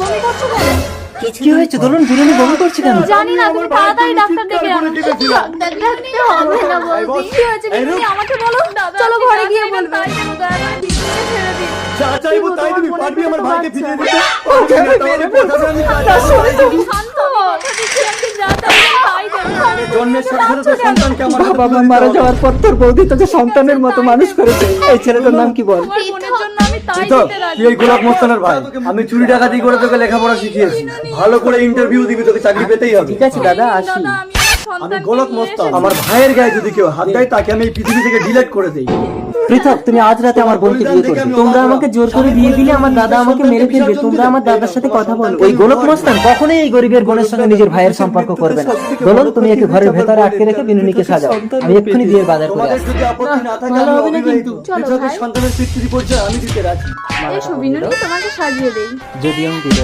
বমি করছো কেন? কি হয়েছে দোলন? বিনুনি বমি করছে কেন? জানি না, তুমি তাড়াতাড়ি ডাক্তার ডেকে আনো। ডাক্তার ডাকতে হবে না বৌদি। কি হয়েছে বিনুনি, আমাকে বলো। চলো ঘরে গিয়ে বলবো। তাই দেবো, দয়া করে বিনুনিকে ছেড়ে দিন। যা চাইবো তাই দিবি, পারবি আমার ভাইকে ফিরিয়ে দিতে? শান্ত হও। আমি যা চাইবো তাই দেবো। জন্মের সাথে সাথে তোর সন্তানকে আমার হাতে বাবা তুলে দিতে মারা হবে। যাওয়ার পর তোর বৌদি তোকে সন্তানের মতো মানুষ করেছে। এই ছেলেটার নাম কি বল? তোমার বোনের জন্য আমি তাই তো দিতে রাজি। তুই এই গোলাপ মোস্তানের ভাই, আমি চুরি ডাকাতি করে তোকে লেখাপড়া শিখিয়েছি। ভালো করে ইন্টারভিউ দিবি, তোকে চাকরি পেতেই হবে। ঠিক আছে দাদা, আসি। দাদা, আমি আমার আমি সন্তানকে গোলাপ নিয়ে মোস্তান, এসেছি। আমার ভাইয়ের গায়ে যদি কেউ হাত দেয় তাকে আমি এই পৃথিবী থেকে ডিলিট করে দেই। পৃথক, তুমি আজ রাতে আমার বোনকে বিয়ে করবে। তোমরা আমাকে জোর করে বিয়ে দিলে আমার দাদা আমাকে মেরে ফেলবে। তোমরা আমার দাদার সাথে কথা বলো। ওই গোলক মস্তান কখনোই এই গরিবের বোনের সঙ্গে নিজের ভাইয়ের সম্পর্ক করবে না। দোলন, তুমি একে ঘরের ভেতরে আটকে রেখে বিনুনিকে সাজাও। আমি এক্ষুনি বিয়ের বাজার করে তোমাদের আসছি। যদি আপত্তি না থাকে ভালো আমি হবে না অবিবাহিত। কিন্তু। চলো পৃথকের ভাই। সন্তানের পিতৃ পরিচয় আমি দিতে রাজি। এসো বিনুনি, তোমাকে সাজিয়ে দেই। যদি আমি বিজয়